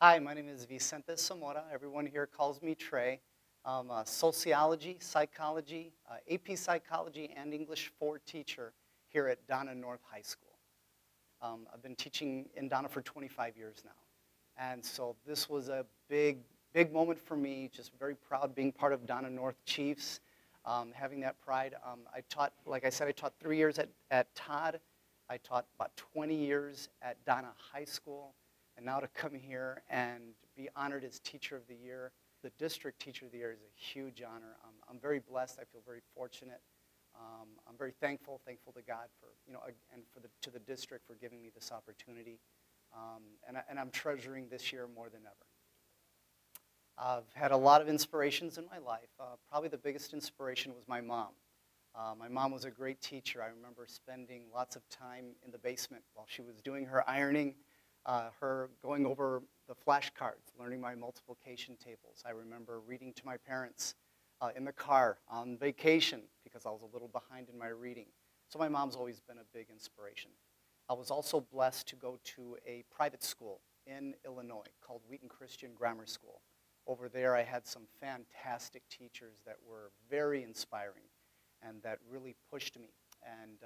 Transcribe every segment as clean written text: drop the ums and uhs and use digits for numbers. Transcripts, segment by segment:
Hi, my name is Vicente Zamora. Everyone here calls me Trey. I'm a sociology, psychology, AP psychology, and English 4 teacher here at Donna North High School. I've been teaching in Donna for 25 years now. And so this was a big moment for me, just very proud being part of Donna North Chiefs, having that pride. I taught, like I said, I taught 3 years at Todd. I taught about 20 years at Donna High School. And now to come here and be honored as Teacher of the Year, the District Teacher of the Year is a huge honor. I'm very blessed. I feel very fortunate. I'm very thankful to God for, and to the district for giving me this opportunity. And I'm treasuring this year more than ever. I've had a lot of inspirations in my life. Probably the biggest inspiration was my mom. My mom was a great teacher. I remember spending lots of time in the basement while she was doing her ironing. Her going over the flashcards, learning my multiplication tables. I remember reading to my parents in the car on vacation because I was a little behind in my reading. So my mom's always been a big inspiration. I was also blessed to go to a private school in Illinois called Wheaton Christian Grammar School. Over there I had some fantastic teachers that were very inspiring and that really pushed me and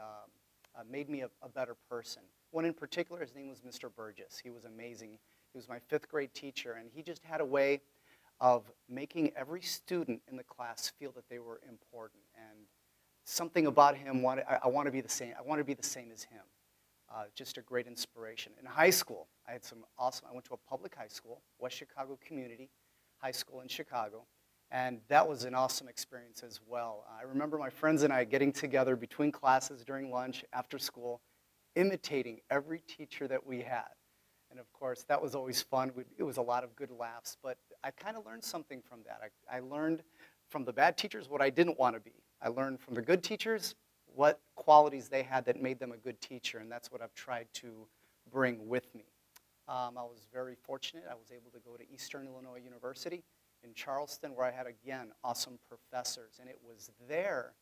made me a better person. One in particular, his name was Mr. Burgess. He was amazing. He was my 5th grade teacher, and he just had a way of making every student in the class feel that they were important. And something about him, I want to be the same. I want to be the same as him. Just a great inspiration. In high school, I went to a public high school, West Chicago Community High School in Chicago, and that was an awesome experience as well. I remember my friends and I getting together between classes during lunch, after school, imitating every teacher that we had. And of course, that was always fun. It was a lot of good laughs, but I kind of learned something from that. I learned from the bad teachers what I didn't want to be. I learned from the good teachers what qualities they had that made them a good teacher, and that's what I've tried to bring with me. I was very fortunate. I was able to go to Eastern Illinois University in Charleston, where I had, again, awesome professors. And it was there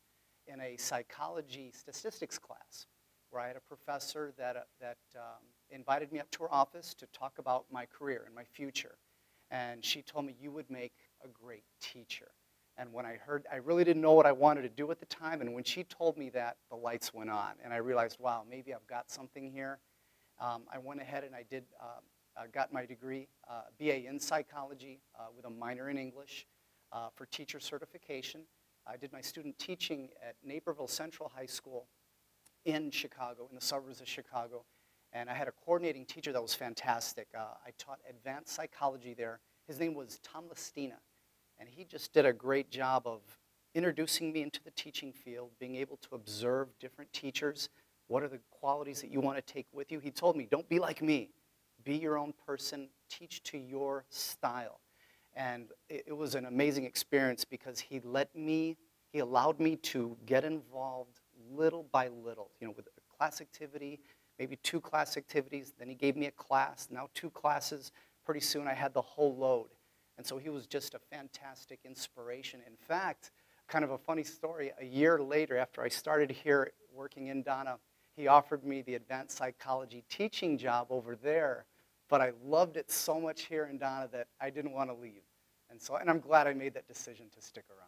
in a psychology statistics class where I had a professor that invited me up to her office to talk about my career and my future. And she told me, you would make a great teacher. And when I heard, I really didn't know what I wanted to do at the time, and when she told me that, the lights went on. And I realized, wow, maybe I've got something here. I went ahead and I got my degree, BA in psychology with a minor in English for teacher certification. I did my student teaching at Naperville Central High School in Chicago, in the suburbs of Chicago, and I had a coordinating teacher that was fantastic. I taught advanced psychology there. His name was Tom Listina, and he just did a great job of introducing me into the teaching field, being able to observe different teachers. What are the qualities that you want to take with you? He told me, don't be like me. Be your own person. Teach to your style. And it was an amazing experience because he allowed me to get involved little by little, with a class activity, maybe 2 class activities. Then he gave me a class, now 2 classes. Pretty soon I had the whole load. And so he was just a fantastic inspiration. In fact, kind of a funny story, a year later after I started here working in Donna, he offered me the advanced psychology teaching job over there, but I loved it so much here in Donna that I didn't want to leave. And I'm glad I made that decision to stick around.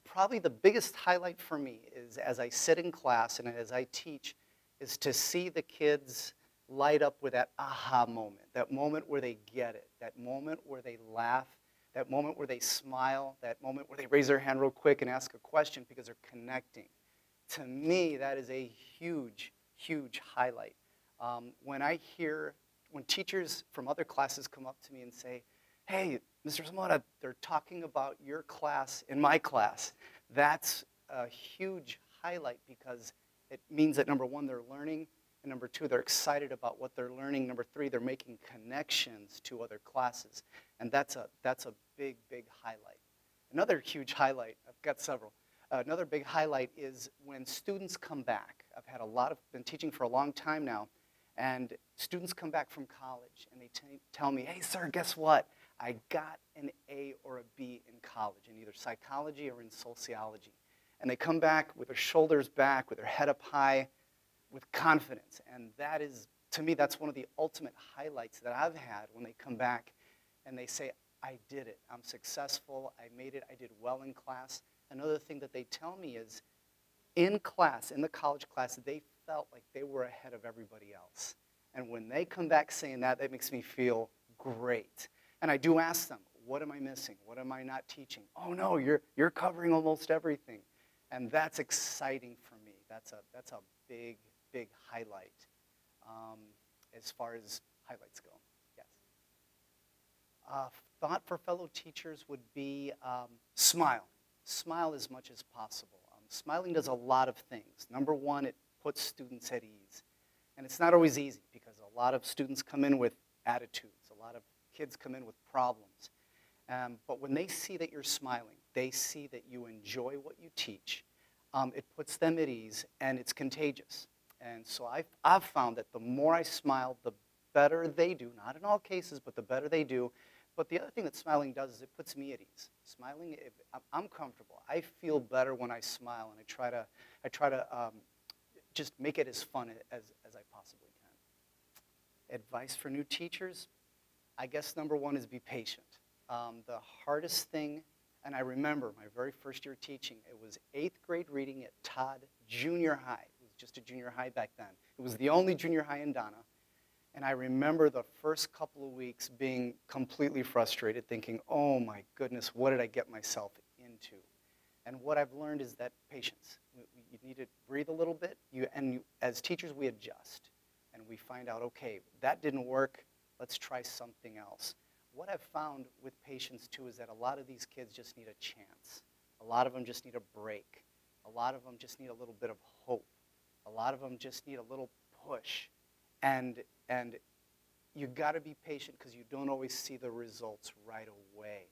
Probably the biggest highlight for me is as I sit in class and as I teach is to see the kids light up with that aha moment, that moment where they get it, that moment where they laugh, that moment where they smile, that moment where they raise their hand real quick and ask a question because they're connecting. To me, that is a huge, huge highlight. When teachers from other classes come up to me and say, hey, Mr. Zamora, they're talking about your class in my class. That's a huge highlight because it means that, number 1, they're learning, and number 2, they're excited about what they're learning. Number 3, they're making connections to other classes, and that's a big, big highlight. Another huge highlight, I've got several. Another big highlight is when students come back. I've been teaching for a long time now, and students come back from college, and they tell me, hey, sir, guess what? I got an A or a B in college, in either psychology or in sociology. And they come back with their shoulders back, with their head up high, with confidence. And that is to me, that's one of the ultimate highlights that I've had when they come back and they say, I did it, I'm successful, I made it, I did well in class. Another thing that they tell me is, in class, in the college class, they felt like they were ahead of everybody else. And when they come back saying that, that makes me feel great. And I do ask them, what am I missing? What am I not teaching? Oh no, you're covering almost everything. And that's exciting for me. That's a big, big highlight as far as highlights go. Yes. Thought for fellow teachers would be smile. Smile as much as possible. Smiling does a lot of things. Number one, it puts students at ease. And it's not always easy because a lot of students come in with attitudes. A lot of kids come in with problems. But when they see that you're smiling, they see that you enjoy what you teach, it puts them at ease and it's contagious. And so I've found that the more I smile, the better they do. Not in all cases, but the better they do. But the other thing that smiling does is it puts me at ease. Smiling, I'm comfortable. I feel better when I smile, and I try to just make it as fun as I possibly can. Advice for new teachers, I guess number one is be patient. The hardest thing, and I remember my very first year teaching, it was 8th grade reading at Todd Junior High. It was just a junior high back then. It was the only junior high in Donna. And I remember the first couple of weeks being completely frustrated, thinking, oh my goodness, what did I get myself into? And what I've learned is that patience. You need to breathe a little bit, as teachers we adjust. And we find out, okay, that didn't work, let's try something else. What I've found with patience too is that a lot of these kids just need a chance. A lot of them just need a break. A lot of them just need a little bit of hope. A lot of them just need a little push. And you got to be patient because you don't always see the results right away.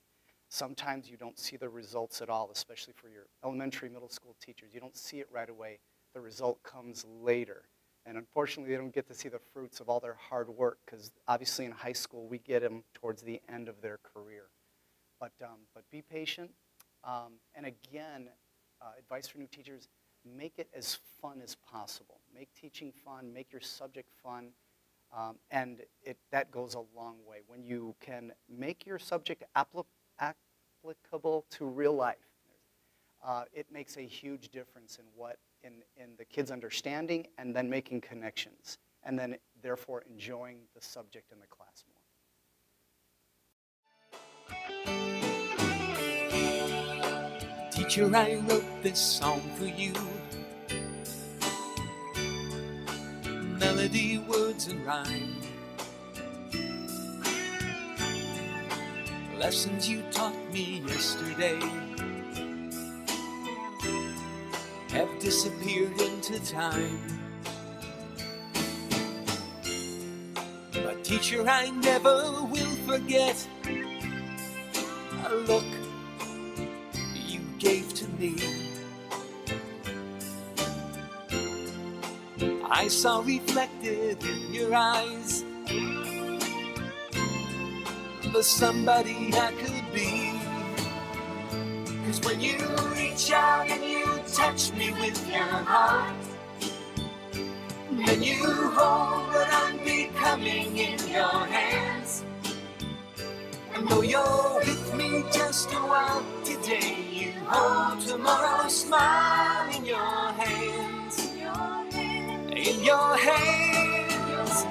Sometimes you don't see the results at all, especially for your elementary, middle school teachers. You don't see it right away. The result comes later. And unfortunately, they don't get to see the fruits of all their hard work because obviously in high school, we get them towards the end of their career. But be patient. And again, advice for new teachers, make it as fun as possible. Make teaching fun, make your subject fun, and that goes a long way. When you can make your subject applicable to real life, it makes a huge difference in the kids' understanding and then making connections, and then therefore enjoying the subject in the class more. Teacher, I wrote this song for you. Melody, words, and rhyme. Lessons you taught me yesterday have disappeared into time. But teacher, I never will forget a look you gave to me. I saw reflected in your eyes the somebody I could be. 'Cause when you reach out and you touch me with your heart, then you hold what I'm becoming in your hands. And though you're with me just a while today, you hold tomorrow's smile in your hands. In your hands.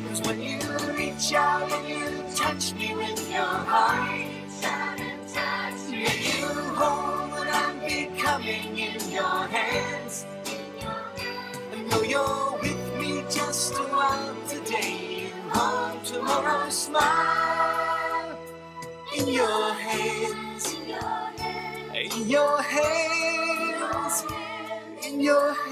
'Cause when you reach out and you touch me with your heart, then you hold what I'm becoming in your hands. And though you're with me just a while today, you hold tomorrow's smile in your hands. In your hands. In your hands.